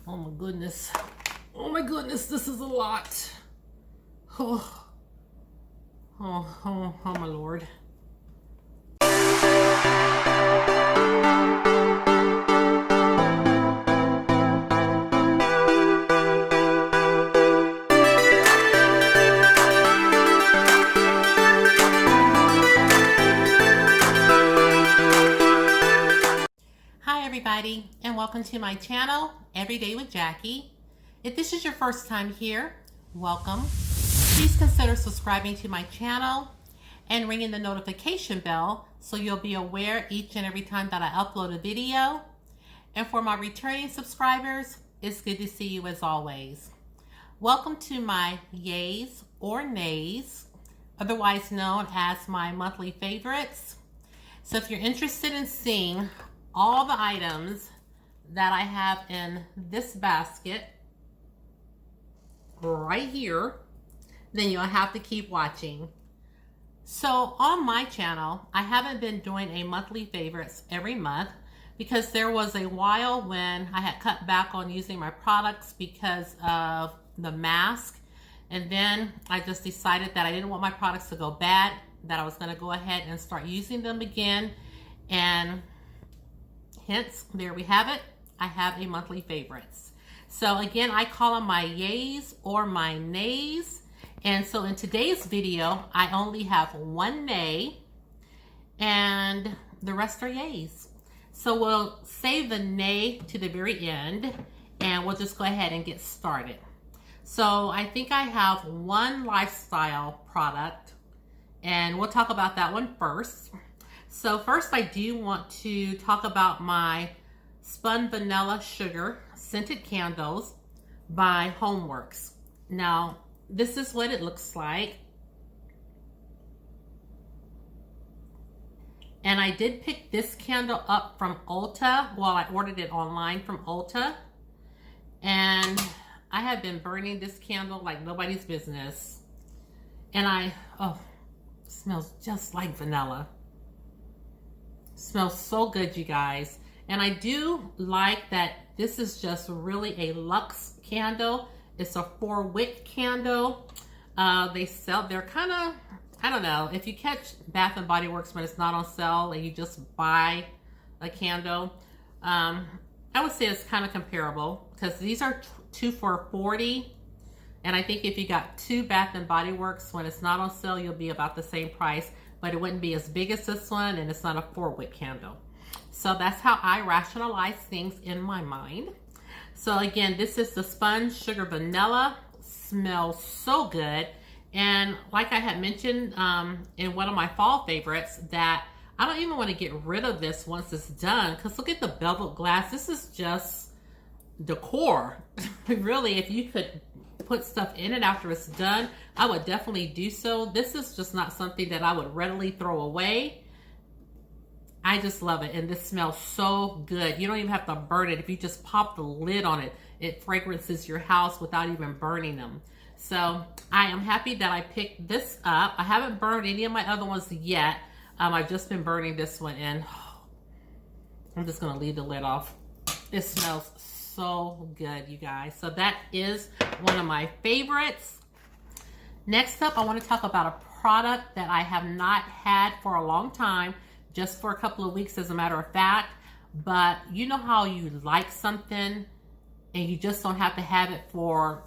Oh my goodness. Oh my goodness, this is a lot. Oh, oh my Lord. Everybody, and welcome to my channel, Every Day with Jackie. If this is your first time here, welcome. Please consider subscribing to my channel and ringing the notification bell so you'll be aware each and every time that I upload a video. And for my returning subscribers, it's good to see you as always. Welcome to my Yays or Nays, otherwise known as my monthly favorites. So if you're interested in seeing all the items that I have in this basket right here, then you'll have to keep watching. So on my channel, I haven't been doing a monthly favorites every month because there was a while when I had cut back on using my products because of the mask. And then I just decided that I didn't want my products to go bad, that I was going to go ahead and start using them again. And hence, there we have it. I have a monthly favorites. So again, I call them my yays or my nays. And so in today's video, I only have one nay and the rest are yays. So we'll save the nay to the very end and we'll just go ahead and get started. So I think I have one lifestyle product and we'll talk about that one first. So first I do want to talk about my Spun Vanilla Sugar Scented Candles by Homeworks. Now, this is what it looks like. And I did pick this candle up from Ulta. Well, I ordered it online from Ulta. And I have been burning this candle like nobody's business. And oh, it smells just like vanilla. Smells so good, you guys. And I do like that this is just really a luxe candle. It's a 4-wick candle. They're kind of, I don't know, if you catch Bath and Body Works when it's not on sale and you just buy a candle, I would say it's kind of comparable because these are 2 for $40. And I think if you got 2 Bath and Body Works when it's not on sale, you'll be about the same price. But it wouldn't be as big as this one, and it's not a 4-wick candle. So that's how I rationalize things in my mind. So again, this is the Spun Sugar Vanilla. Smells so good. And like I had mentioned in one of my fall favorites, that I don't even want to get rid of this once it's done, because look at the beveled glass. This is just decor. Really, if you could put stuff in it after it's done, I would definitely do so. This is just not something that I would readily throw away. I just love it, and this smells so good. You don't even have to burn it. If you just pop the lid on it, it fragrances your house without even burning them. So I am happy that I picked this up. I haven't burned any of my other ones yet. I've just been burning this one in. I'm just gonna leave the lid off. It smells so good, you guys. So that is one of my favorites. Next up, I want to talk about a product that I have not had for a long time, just for a couple of weeks as a matter of fact. But you know how you like something and you just don't have to have it for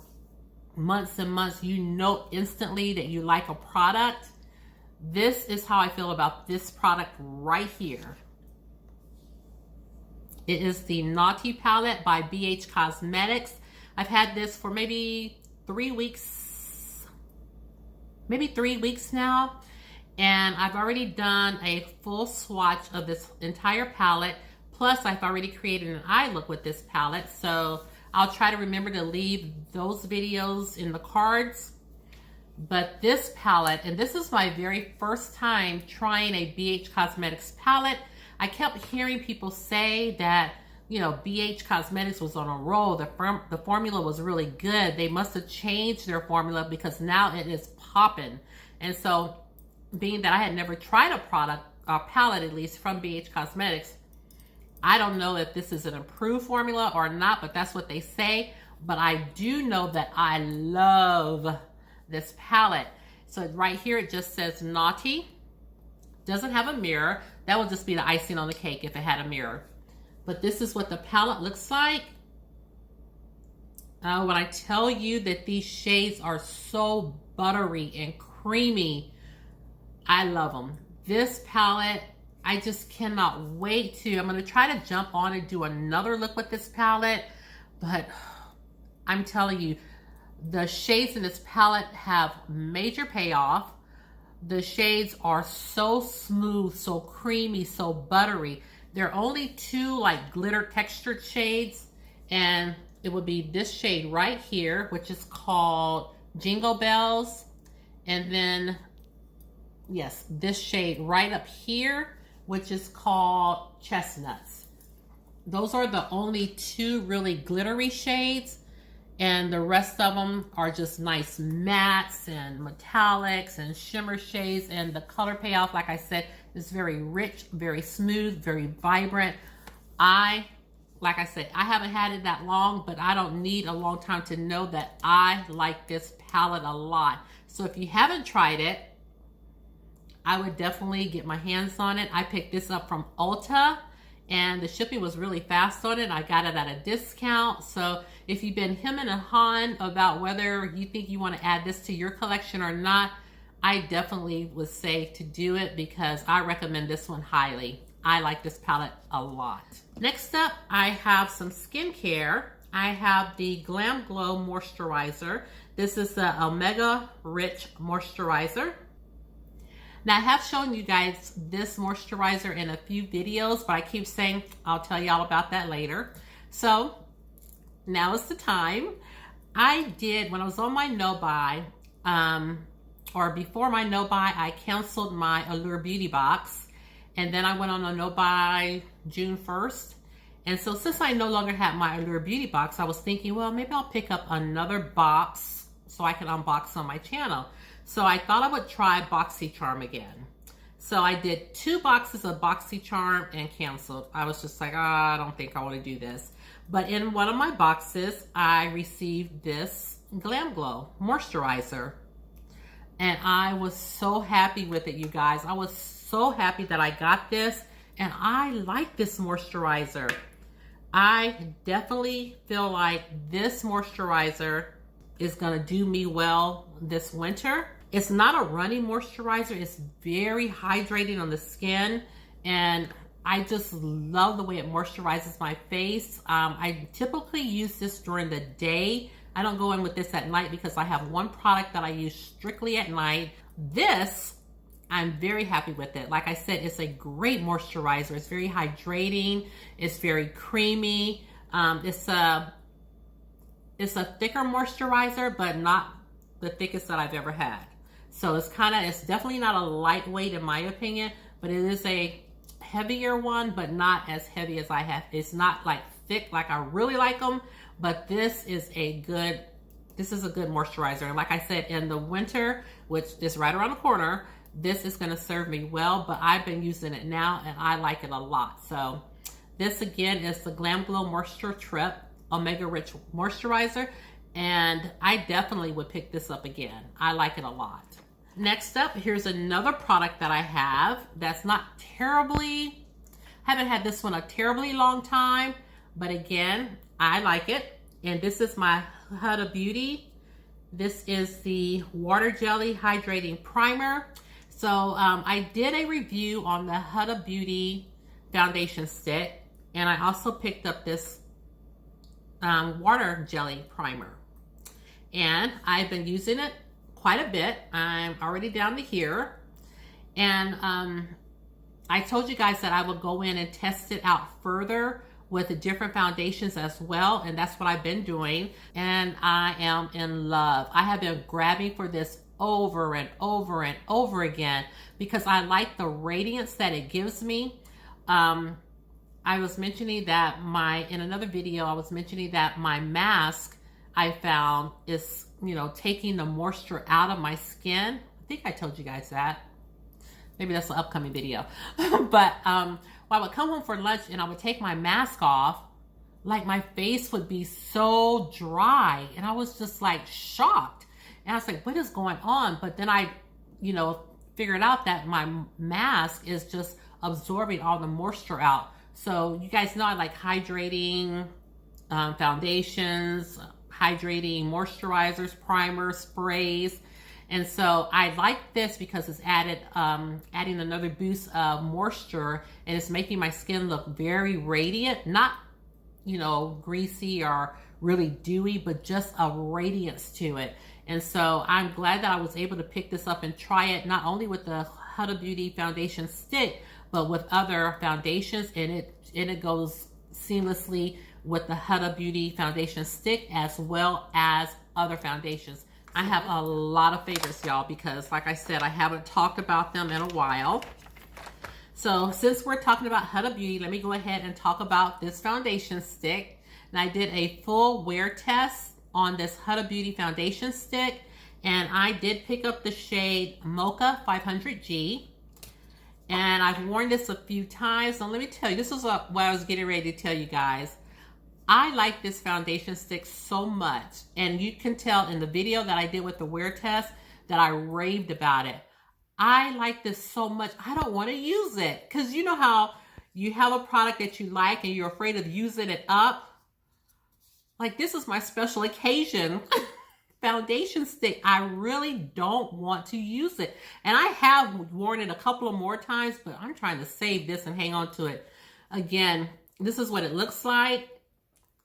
months and months. You know instantly that you like a product. This is how I feel about this product right here. It is the Naughty Palette by BH Cosmetics. I've had this for maybe 3 weeks, now. And I've already done a full swatch of this entire palette. Plus, I've already created an eye look with this palette. So I'll try to remember to leave those videos in the cards. But this palette, and this is my very first time trying a BH Cosmetics palette. I kept hearing people say that, you know, BH Cosmetics was on a roll. The formula was really good. They must have changed their formula because now it is popping. And so, being that I had never tried a palette, at least from BH Cosmetics, I don't know if this is an improved formula or not, but that's what they say. But I do know that I love this palette. So right here, it just says Naughty. Doesn't have a mirror. That would just be the icing on the cake if it had a mirror. But this is what the palette looks like. When I tell you that these shades are so buttery and creamy, I love them. This palette, I just cannot wait to. I'm going to try to jump on and do another look with this palette. But I'm telling you, the shades in this palette have major payoff. The shades are so smooth, so creamy, so buttery. There are only 2 like glitter textured shades, and it would be this shade right here, which is called Jingle Bells. And then, yes, this shade right up here, which is called Chestnuts. Those are the only 2 really glittery shades. And the rest of them are just nice mattes and metallics and shimmer shades. And the color payoff, like I said, is very rich, very smooth, very vibrant. Like I said, I haven't had it that long, but I don't need a long time to know that I like this palette a lot. So if you haven't tried it, I would definitely get my hands on it. I picked this up from Ulta, and the shipping was really fast on it. I got it at a discount. So if you've been hemming and hawing about whether you think you want to add this to your collection or not, I definitely would say to do it because I recommend this one highly. I like this palette a lot. Next up, I have some skincare. I have the Glam Glow Moisturizer. This is the Omega Rich Moisturizer. Now, I have shown you guys this moisturizer in a few videos, but I keep saying I'll tell you all about that later. So now is the time. I did, when I was on my no-buy, or before my no-buy, I canceled my Allure Beauty box. And then I went on a no-buy June 1st. And so since I no longer had my Allure Beauty box, I was thinking, well, maybe I'll pick up another box so I can unbox on my channel. So I thought I would try BoxyCharm again. So I did 2 boxes of BoxyCharm and canceled. I was just like, I don't think I want to do this. But in one of my boxes, I received this Glam Glow Moisturizer. And I was so happy with it, you guys. I was so happy that I got this. And I like this moisturizer. I definitely feel like this moisturizer is going to do me well this winter. It's not a runny moisturizer. It's very hydrating on the skin. And I just love the way it moisturizes my face. I typically use this during the day. I don't go in with this at night because I have one product that I use strictly at night. This, I'm very happy with it. Like I said, it's a great moisturizer. It's very hydrating. It's very creamy. It's a thicker moisturizer, but not the thickest that I've ever had. So it's definitely not a lightweight in my opinion, but it is a heavier one, but not as heavy as I have. It's not like thick like I really like them, but this is a good moisturizer. And like I said, in the winter, which is right around the corner, this is going to serve me well, but I've been using it now and I like it a lot. So this again is the Glam Glow Moisture Trip Omega Rich Moisturizer, and I definitely would pick this up again. I like it a lot. Next up, here's another product that I have that's not terribly, haven't had this one a terribly long time, but again, I like it. And this is my Huda Beauty. This is the Water Jelly Hydrating Primer. So I did a review on the Huda Beauty foundation stick, and I also picked up this water jelly primer, and I've been using it quite a bit. I'm already down to here, and I told you guys that I would go in and test it out further with the different foundations as well, and that's what I've been doing, and I am in love. I have been grabbing for this over and over and over again because I like the radiance that it gives me. I was mentioning that in another video, I was mentioning that my mask I found is, taking the moisture out of my skin. I think I told you guys that. Maybe that's an upcoming video. But Well, I would come home for lunch and I would take my mask off, like my face would be so dry. And I was just like shocked. And I was like, what is going on? But then I, you know, figured out that my mask is just absorbing all the moisture out. So you guys know I like hydrating foundations, hydrating moisturizers, primers, sprays. And so I like this because it's adding another boost of moisture, and it's making my skin look very radiant, not, you know, greasy or really dewy, but just a radiance to it. And so I'm glad that I was able to pick this up and try it, not only with the Huda Beauty foundation stick, but with other foundations, and it goes seamlessly with the Huda Beauty foundation stick as well as other foundations. I have a lot of favorites, y'all, because like I said, I haven't talked about them in a while. So since we're talking about Huda Beauty, let me go ahead and talk about this foundation stick. And I did a full wear test on this Huda Beauty foundation stick, and I did pick up the shade Mocha 500G. And I've worn this a few times. Now let me tell you, this is what I was getting ready to tell you guys. I like this foundation stick so much. And you can tell in the video that I did with the wear test that I raved about it. I like this so much, I don't want to use it. Because you know how you have a product that you like and you're afraid of using it up? Like, this is my special occasion foundation stick. I really don't want to use it. And I have worn it a couple of more times, but I'm trying to save this and hang on to it. Again, this is what it looks like.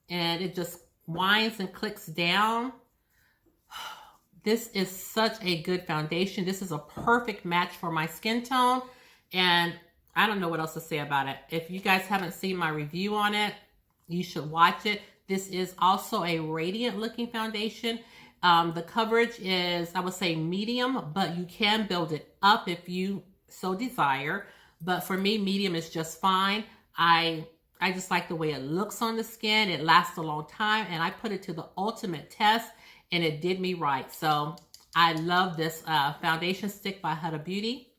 And it just winds and clicks down. This is such a good foundation. This is a perfect match for my skin tone. And I don't know what else to say about it. If you guys haven't seen my review on it, you should watch it. This is also a radiant looking foundation. The coverage is, I would say, medium, but you can build it up if you so desire. But for me, medium is just fine. I just like the way it looks on the skin. It lasts a long time, and I put it to the ultimate test, and it did me right. So I love this foundation stick by Huda Beauty.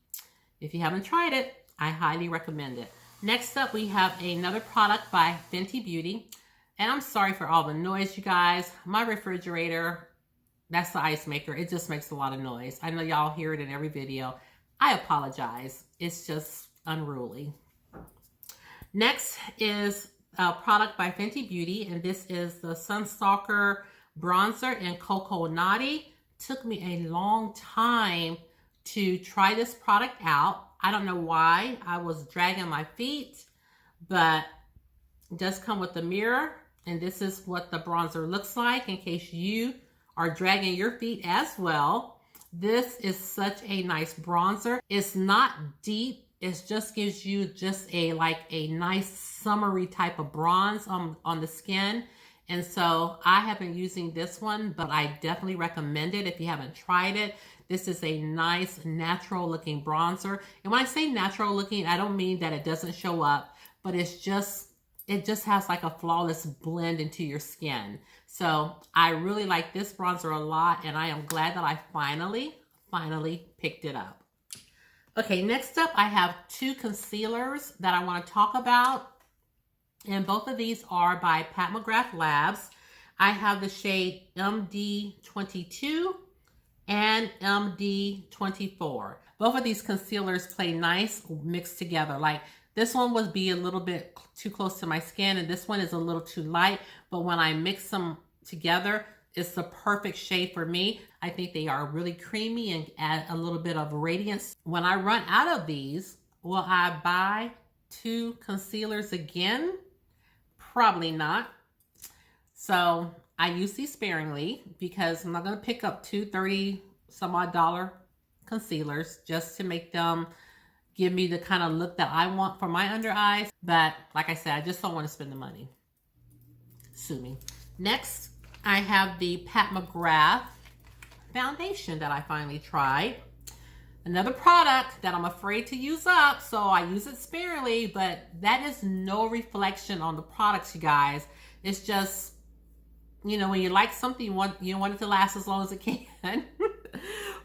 If you haven't tried it, I highly recommend it. Next up, we have another product by Fenty Beauty. And I'm sorry for all the noise, you guys. My refrigerator, that's the ice maker. It just makes a lot of noise. I know y'all hear it in every video. I apologize. It's just unruly. Next is a product by Fenty Beauty, and this is the Sunstalker Bronzer in Cocoa Naughty. Took me a long time to try this product out. I don't know why. I was dragging my feet, but it does come with a mirror, and this is what the bronzer looks like in case you are dragging your feet as well. This is such a nice bronzer. It's not deep. It just gives you just a nice summery type of bronze on the skin. And so I have been using this one, but I definitely recommend it if you haven't tried it. This is a nice natural looking bronzer. And when I say natural looking, I don't mean that it doesn't show up, but it just has like a flawless blend into your skin. So I really like this bronzer a lot, and I am glad that I finally picked it up. Okay, next up I have two concealers that I want to talk about. And both of these are by Pat McGrath Labs. I have the shade MD22 and MD24. Both of these concealers play nice mixed together. Like, this one would be a little bit too close to my skin, and this one is a little too light. But when I mix them together, it's the perfect shade for me. I think they are really creamy and add a little bit of radiance. When I run out of these, will I buy two concealers again? Probably not. So I use these sparingly because I'm not going to pick up two $30 some odd concealers just to make them give me the kind of look that I want for my under eyes. But like I said, I just don't want to spend the money. Sue me. Next, I have the Pat McGrath foundation that I finally tried. Another product that I'm afraid to use up, so I use it sparingly, but that is no reflection on the products, you guys. It's just, you know, when you like something, you want it to last as long as it can.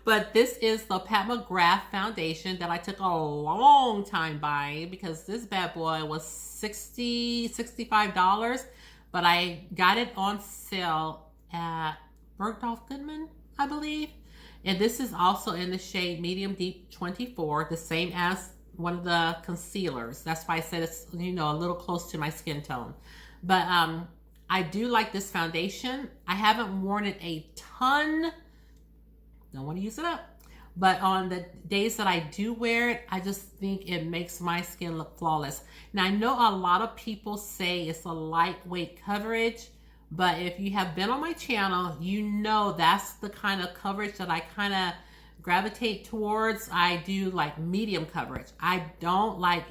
But this is the McGrath foundation that I took a long time buying because this bad boy was $65, but I got it on sale at Bergdorf Goodman, I believe. And this is also in the shade Medium Deep 24, the same as one of the concealers. That's why I said it's, you know, a little close to my skin tone. But I do like this foundation. I haven't worn it a ton. Don't want to use it up. But on the days that I do wear it, I just think it makes my skin look flawless. Now, I know a lot of people say it's a lightweight coverage, but if you have been on my channel, you know that's the kind of coverage that I kind of gravitate towards. I do like medium coverage. I don't like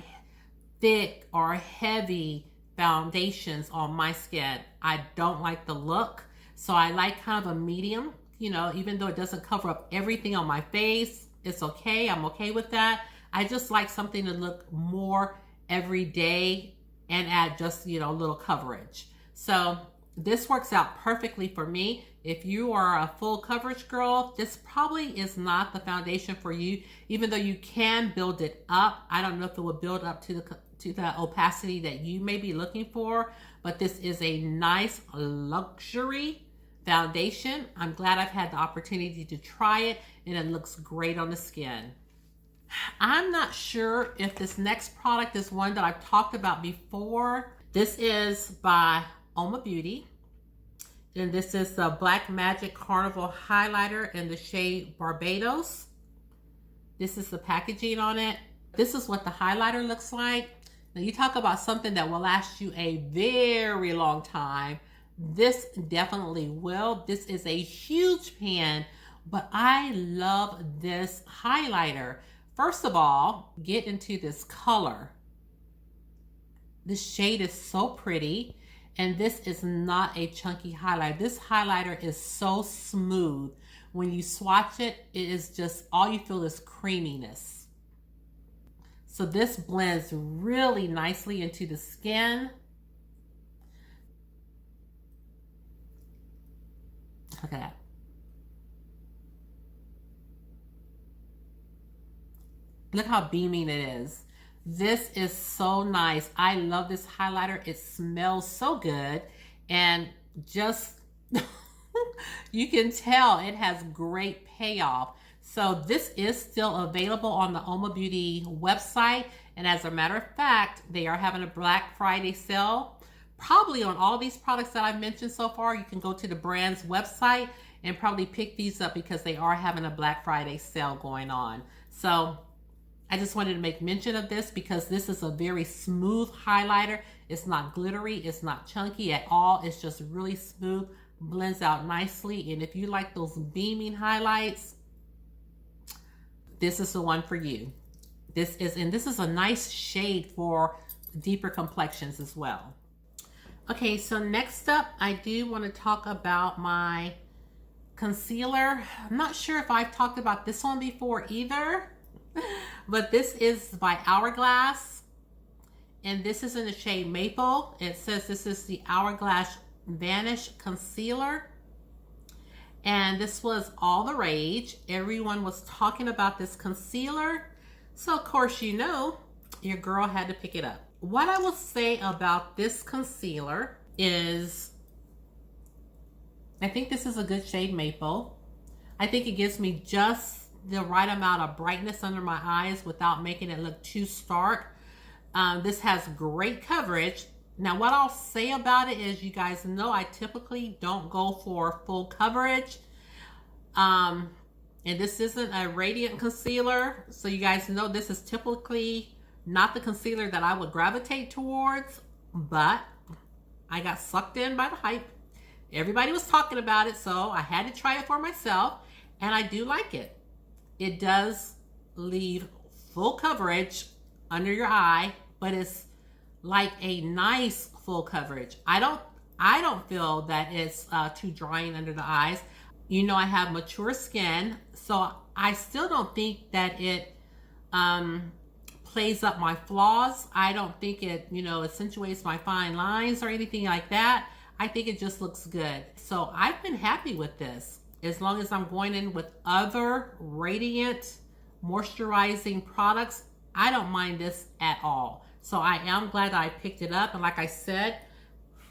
thick or heavy foundations on my skin. I don't like the look. So I like kind of a medium, you know, even though it doesn't cover up everything on my face, it's okay. I'm okay with that. I just like something to look more everyday and add just, you know, a little coverage. So this works out perfectly for me. If you are a full coverage girl, this probably is not the foundation for you, even though you can build it up. I don't know if it will build up to the opacity that you may be looking for, but this is a nice luxury foundation. I'm glad I've had the opportunity to try it, and it looks great on the skin. I'm not sure if this next product is one that I've talked about before. This is by Uoma Beauty, and this is the Black Magic Carnival Highlighter in the shade Barbados. This is the packaging on it. This is what the highlighter looks like. Now, you talk about something that will last you a very long time. This definitely will. This is a huge pan, but I love this highlighter. First of all, get into this color. This shade is so pretty, and this is not a chunky highlighter. This highlighter is so smooth. When you swatch it, it is just, all you feel is creaminess. So this blends really nicely into the skin. Look at that. Look how beaming it is. This is so nice. I love this highlighter. It smells so good. And just, you can tell it has great payoff. So this is still available on the Uoma Beauty website. And as a matter of fact, they are having a Black Friday sale. Probably on all these products that I've mentioned so far, you can go to the brand's website and probably pick these up because they are having a Black Friday sale going on. So I just wanted to make mention of this because this is a very smooth highlighter. It's not glittery. It's not chunky at all. It's just really smooth, blends out nicely. And if you like those beaming highlights, this is the one for you. This is a nice shade for deeper complexions as well. Okay, so next up, I do want to talk about my concealer. I'm not sure if I've talked about this one before either, but this is by Hourglass, and this is in the shade Maple. It says this is the Hourglass Vanish Concealer, and this was all the rage. Everyone was talking about this concealer, so of course, you know, your girl had to pick it up. What I will say about this concealer is I think this is a good shade Maple. I think it gives me just the right amount of brightness under my eyes without making it look too stark. This has great coverage. Now, what I'll say about it is, you guys know I typically don't go for full coverage. And this isn't a radiant concealer. So you guys know this is typically not the concealer that I would gravitate towards, but I got sucked in by the hype. Everybody was talking about it, so I had to try it for myself, and I do like it. It does leave full coverage under your eye, but it's like a nice full coverage. I don't feel that it's too drying under the eyes. You know, I have mature skin, so I still don't think that it plays up my flaws. I don't think it, you know, accentuates my fine lines or anything like that. I think it just looks good. So I've been happy with this. as long as I'm going in with other radiant moisturizing products, I don't mind this at all. So I am glad that I picked it up. And like I said,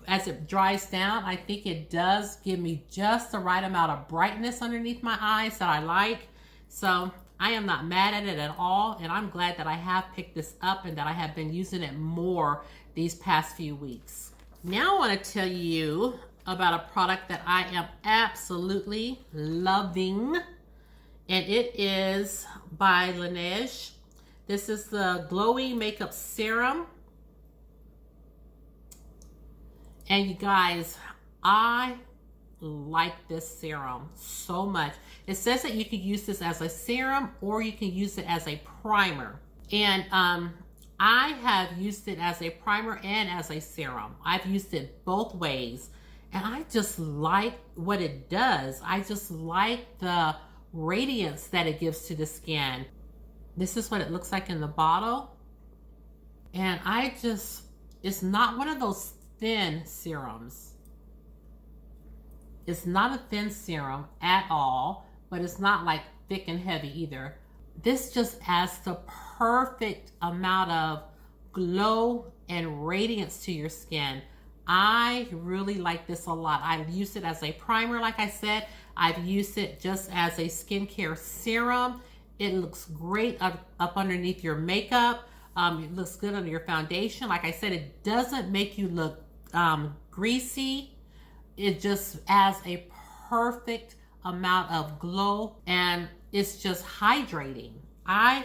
as it dries down, I think it does give me just the right amount of brightness underneath my eyes that I like. So I am not mad at it at all. And I'm glad that I have picked this up and that I have been using it more these past few weeks. Now I want to tell you about a product that I am absolutely loving. And it is by Laneige. This is the Glowing Makeup Serum. And you guys, I like this serum so much. It says that you can use this as a serum or you can use it as a primer. And I have used it as a primer and as a serum. I've used it both ways. And I just like what it does. I just like the radiance that it gives to the skin. This is what it looks like in the bottle. And it's not one of those thin serums. It's not a thin serum at all, but it's not like thick and heavy either. This just adds the perfect amount of glow and radiance to your skin. I really like this a lot. I've used it as a primer, like I said. I've used it just as a skincare serum. It looks great up underneath your makeup. It looks good under your foundation. Like I said, it doesn't make you look greasy. It just adds a perfect amount of glow and it's just hydrating. I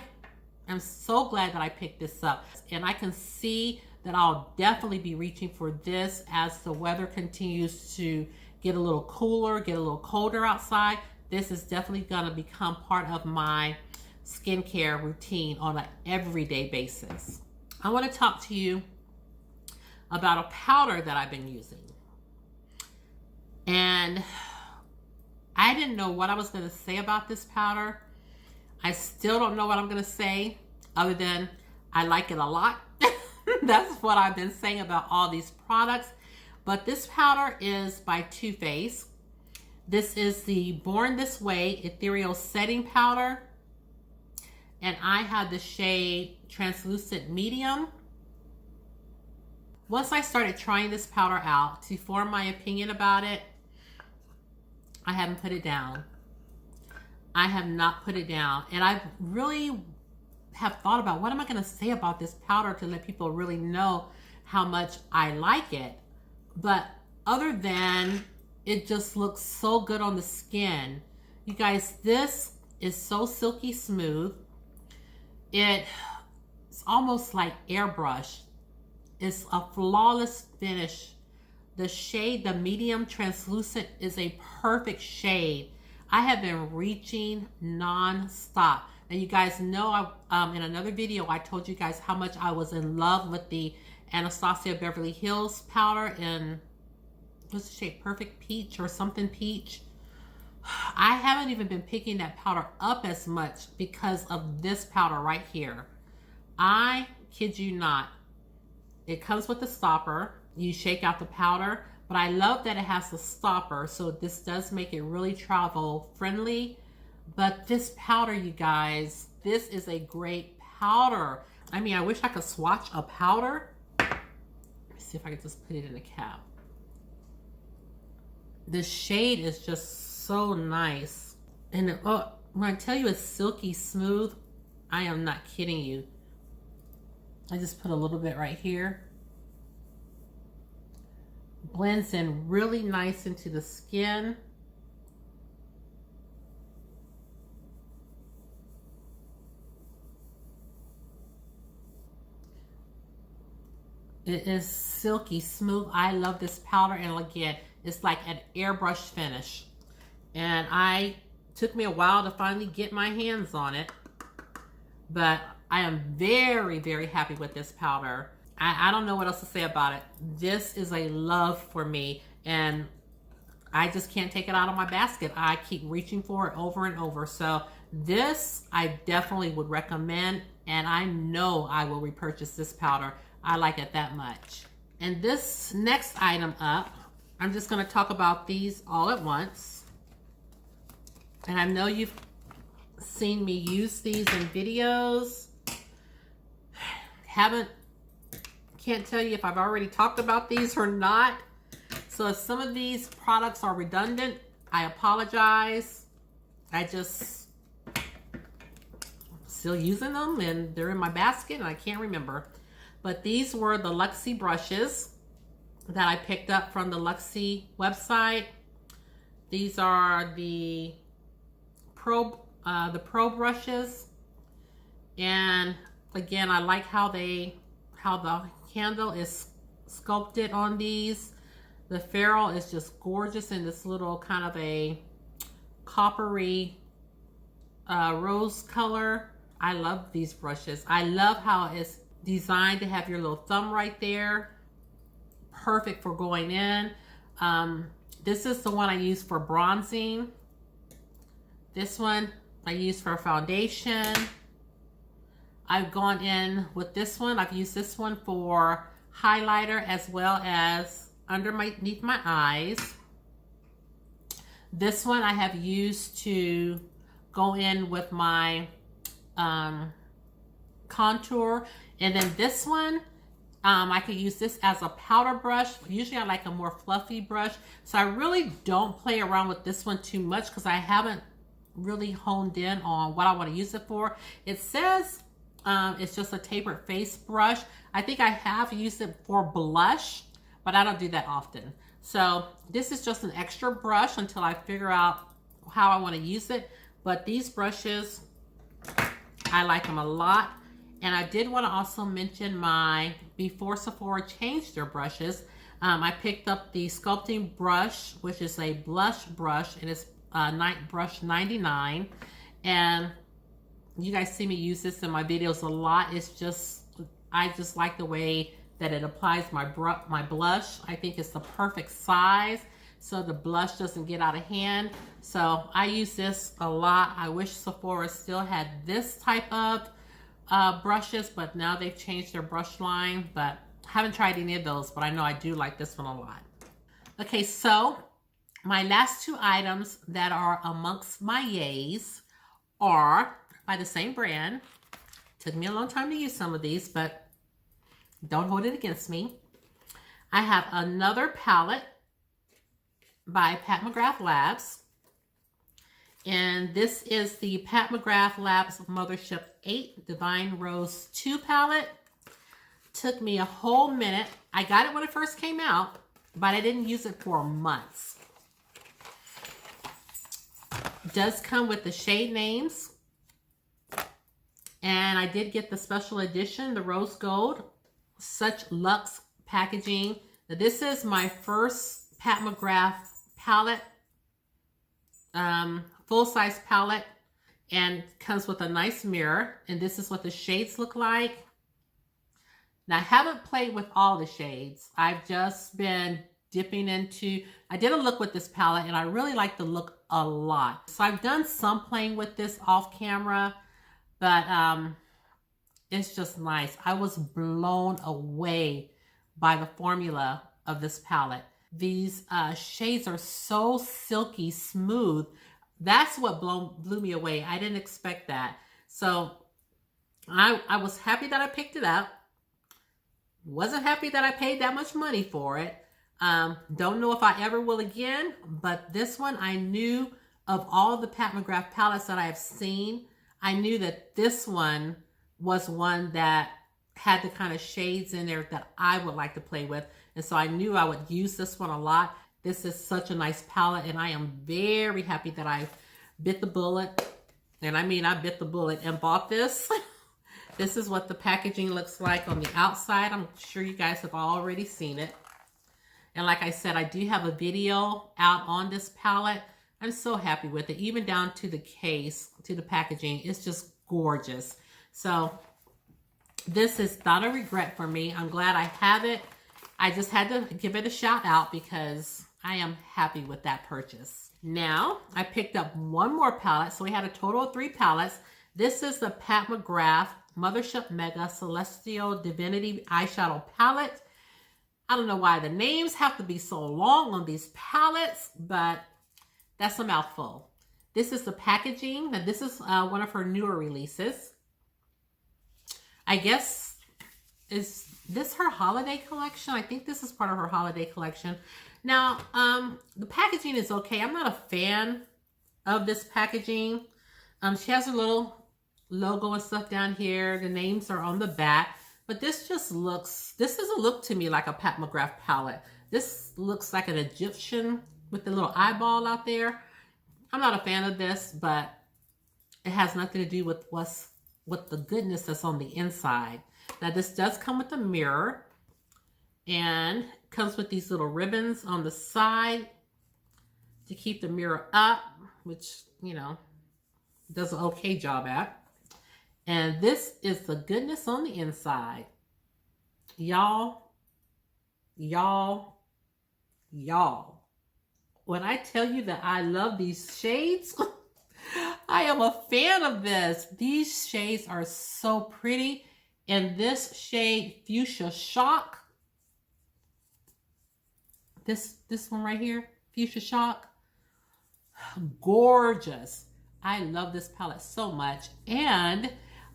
am so glad that I picked this up, and I can see that I'll definitely be reaching for this as the weather continues to get a little cooler, get a little colder outside. This is definitely going to become part of my skincare routine on an everyday basis. I want to talk to you about a powder that I've been using. And I didn't know what I was going to say about this powder. I still don't know what I'm going to say other than I like it a lot. That's what I've been saying about all these products. But this powder is by Too Faced. This is the Born This Way Ethereal Setting Powder. And I have the shade Translucent Medium. Once I started trying this powder out to form my opinion about it, I haven't put it down. I have not put it down. And I really have thought about what am I going to say about this powder to let people really know how much I like it. But other than it just looks so good on the skin. You guys, this is so silky smooth. It's almost like airbrush. It's a flawless finish. The shade, the medium translucent, is a perfect shade. I have been reaching non-stop. And you guys know in another video, I told you guys how much I was in love with the Anastasia Beverly Hills powder in, what's the shade, Perfect Peach or something peach. I haven't even been picking that powder up as much because of this powder right here. I kid you not. It comes with a stopper. You shake out the powder, but I love that it has the stopper, so this does make it really travel friendly. But this powder, you guys, this is a great powder. I mean, I wish I could swatch a powder. Let me see if I can just put it in a cap. The shade is just so nice. And when I tell you it's silky smooth, I am not kidding you. I just put a little bit right here. Blends in really nice into the skin. It is silky smooth. I love this powder, and again, it's like an airbrush finish. And took me a while to finally get my hands on it, but I am very, very happy with this powder. I don't know what else to say about it. This is a love for me, and I just can't take it out of my basket. I keep reaching for it over and over. So this I definitely would recommend, and I know I will repurchase this powder. I like it that much. And this next item up, I'm just going to talk about these all at once. And I know you've seen me use these in videos. Can't tell you if I've already talked about these or not. So if some of these products are redundant, I apologize. I just still using them and they're in my basket and I can't remember. But these were the Luxie brushes that I picked up from the Luxie website. These are the Pro brushes. And again, I like how the handle is sculpted on these. The ferrule is just gorgeous in this little kind of a coppery rose color. I love these brushes. I love how it's designed to have your little thumb right there. Perfect for going in. This is the one I use for bronzing. This one I use for foundation. I've gone in with this one. I've used this one for highlighter as well as underneath my eyes. This one I have used to go in with my contour. And then this one, I could use this as a powder brush. Usually I like a more fluffy brush. So I really don't play around with this one too much because I haven't really honed in on what I want to use it for. It says it's just a tapered face brush. I think I have used it for blush, but I don't do that often. So this is just an extra brush until I figure out how I want to use it. But these brushes, I like them a lot. And I did want to also mention my Before Sephora changed their brushes. I picked up the sculpting brush, which is a blush brush, and it's brush 99. And you guys see me use this in my videos a lot. It's just, I just like the way that it applies my blush. I think it's the perfect size so the blush doesn't get out of hand. So I use this a lot. I wish Sephora still had this type of brushes, but now they've changed their brush line. But I haven't tried any of those, but I know I do like this one a lot. Okay, so my last two items that are amongst my Yeas are by the same brand. Took me a long time to use some of these, but don't hold it against me. I have another palette by Pat McGrath Labs. And this is the Pat McGrath Labs Mothership 8 Divine Rose 2 palette. Took me a whole minute. I got it when it first came out, but I didn't use it for months. It does come with the shade names. And I did get the special edition, the rose gold. Such luxe packaging. Now, this is my first Pat McGrath palette. Full-size palette, and comes with a nice mirror, and this is what the shades look like. Now I haven't played with all the shades. I've just been dipping into, I did a look with this palette and I really like the look a lot. So I've done some playing with this off camera, but it's just nice. I was blown away by the formula of this palette. These shades are so silky smooth. That's what blew me away. I didn't expect that. So I was happy that I picked it up. Wasn't happy that I paid that much money for it. Don't know if I ever will again, but this one I knew of all the Pat McGrath palettes that I have seen, I knew that this one was one that had the kind of shades in there that I would like to play with. And so I knew I would use this one a lot. This is such a nice palette, and I am very happy that I bit the bullet. And I mean, I bit the bullet and bought this. This is what the packaging looks like on the outside. I'm sure you guys have already seen it. And like I said, I do have a video out on this palette. I'm so happy with it, even down to the case, to the packaging. It's just gorgeous. So this is not a regret for me. I'm glad I have it. I just had to give it a shout out because I am happy with that purchase. Now, I picked up one more palette. So we had a total of 3 palettes. This is the Pat McGrath Mothership Mega Celestial Divinity Eyeshadow Palette. I don't know why the names have to be so long on these palettes, but that's a mouthful. This is the packaging. Now, this is one of her newer releases. I guess, is this her holiday collection? I think this is part of her holiday collection. Now, the packaging is okay. I'm not a fan of this packaging. She has a little logo and stuff down here. The names are on the back. But this just looks, this doesn't look to me like a Pat McGrath palette. This looks like an Egyptian with the little eyeball out there. I'm not a fan of this, but it has nothing to do with what the goodness that's on the inside. Now this does come with a mirror and comes with these little ribbons on the side to keep the mirror up, which, you know, does an okay job at. And this is the goodness on the inside. Y'all. When I tell you that I love these shades, I am a fan of this. These shades are so pretty. And this shade, Fuchsia Shock. This one right here, Fuchsia Shock. Gorgeous. I love this palette so much. And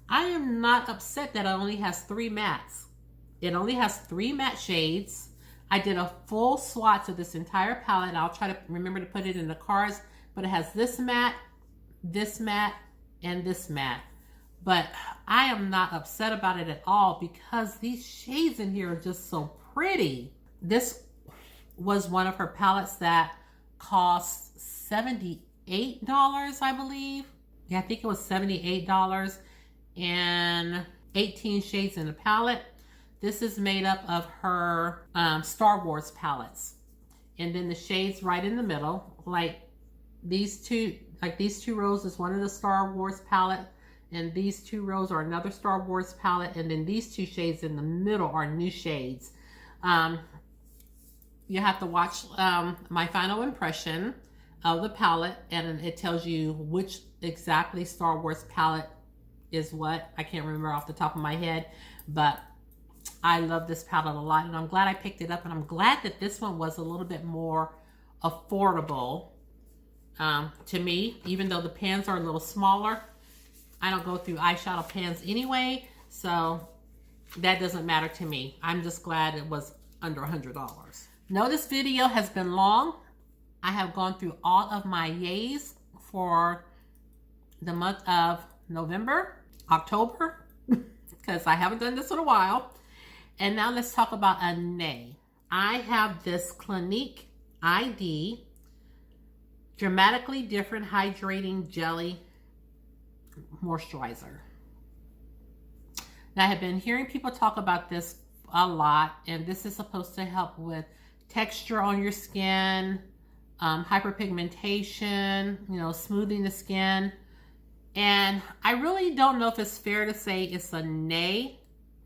I am not upset that it only has 3 mattes. It only has 3 matte shades. I did a full swatch of this entire palette. I'll try to remember to put it in the cards. But it has this matte, and this matte. But I am not upset about it at all because these shades in here are just so pretty. This was one of her palettes that cost $78, I believe. Yeah, I think it was $78 and 18 shades in the palette. This is made up of her Star Wars palettes. And then the shades right in the middle, like these two rows is one of the Star Wars palette, and these 2 rows are another Star Wars palette, and then these 2 shades in the middle are new shades. You have to watch my final impression of the palette, and it tells you which exactly Star Wars palette is what. I can't remember off the top of my head, but I love this palette a lot, and I'm glad I picked it up, and I'm glad that this one was a little bit more affordable to me, even though the pans are a little smaller. I don't go through eyeshadow pans anyway, so that doesn't matter to me. I'm just glad it was under $100. No, this video has been long. I have gone through all of my Yeas for the month of November, October, because I haven't done this in a while. And now let's talk about a nay. I have this Clinique ID Dramatically Different Hydrating Jelly Moisturizer. Now, I have been hearing people talk about this a lot, and this is supposed to help with texture on your skin, hyperpigmentation, you know, smoothing the skin. And I really don't know if it's fair to say it's a nay,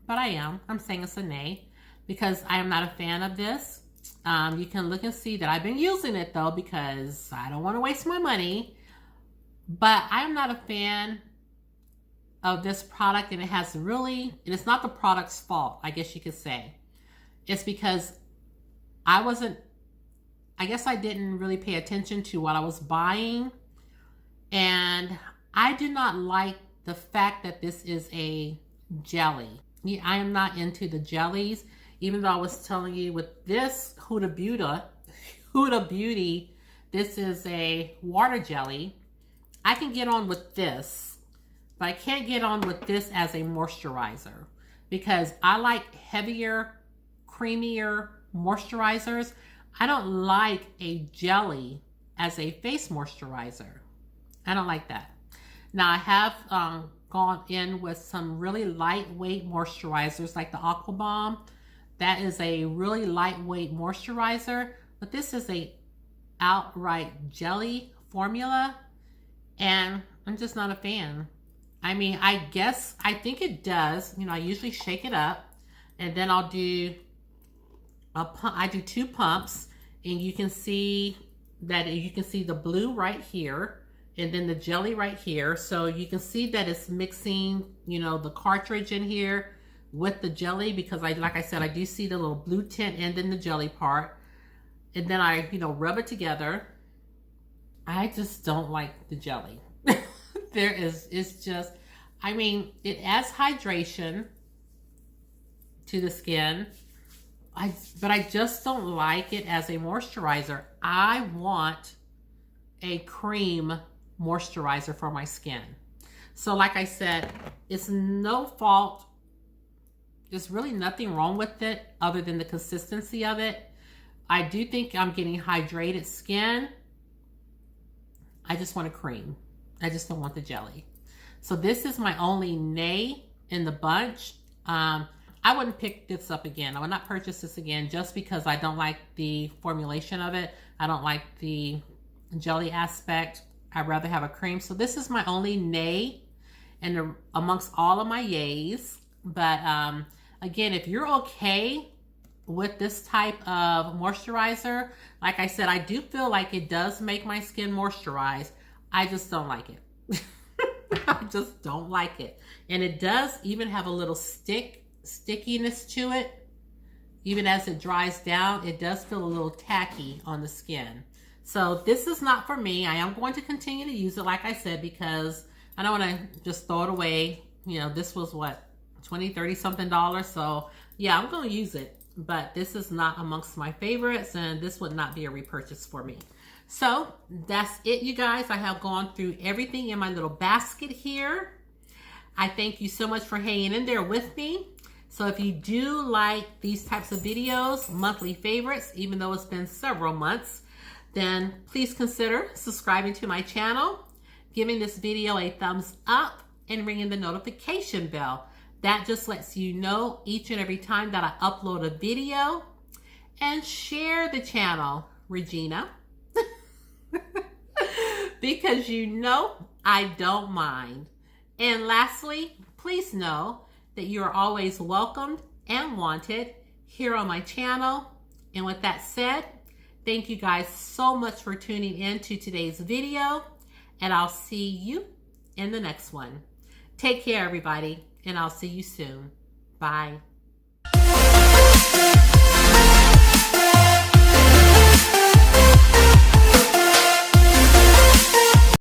but I'm saying it's a nay because I am not a fan of this. You can look and see that I've been using it though, because I don't want to waste my money, but I'm not a fan of this product, and it's not the product's fault, I guess you could say. It's because I guess I didn't really pay attention to what I was buying, and I do not like the fact that this is a jelly. I am not into the jellies, even though I was telling you with this Huda Beauty, this is a water jelly. I can get on with this, but I can't get on with this as a moisturizer because I like heavier, creamier moisturizers. I don't like a jelly as a face moisturizer. I don't like that. Now, I have gone in with some really lightweight moisturizers like the Aqua Bomb. That is a really lightweight moisturizer, but this is a outright jelly formula, and I'm just not a fan. I mean, I think it does. You know, I usually shake it up, and then I'll do a pump. I do 2 pumps, and you can see the blue right here, and then the jelly right here. So you can see that it's mixing, you know, the cartridge in here with the jelly, because like I said, I do see the little blue tint and then the jelly part. And then I, you know, rub it together. I just don't like the jelly. It's just, I mean, it adds hydration to the skin. But I just don't like it as a moisturizer. I want a cream moisturizer for my skin. So like I said, it's no fault. There's really nothing wrong with it other than the consistency of it. I do think I'm getting hydrated skin. I just want a cream. I just don't want the jelly. So this is my only nay in the bunch. I wouldn't pick this up again. I would not purchase this again just because I don't like the formulation of it. I don't like the jelly aspect. I'd rather have a cream. So this is my only nay amongst all of my yays. But again, if you're okay with this type of moisturizer, like I said, I do feel like it does make my skin moisturized. I just don't like it. I just don't like it. And it does even have a little stickiness to it. Even as it dries down, it does feel a little tacky on the skin. So this is not for me. I am going to continue to use it, like I said, because I don't want to just throw it away. You know, this was what, $20, $30 something. So yeah, I'm going to use it, but this is not amongst my favorites, and this would not be a repurchase for me. So that's it, you guys. I have gone through everything in my little basket here. I thank you so much for hanging in there with me. So if you do like these types of videos, monthly favorites, even though it's been several months, then please consider subscribing to my channel, giving this video a thumbs up, and ringing the notification bell. That just lets you know each and every time that I upload a video. And share the channel, Regina, because you know I don't mind. And lastly, please know that you are always welcomed and wanted here on my channel. And with that said, thank you guys so much for tuning in to today's video, and I'll see you in the next one. Take care, everybody, and I'll see you soon. Bye.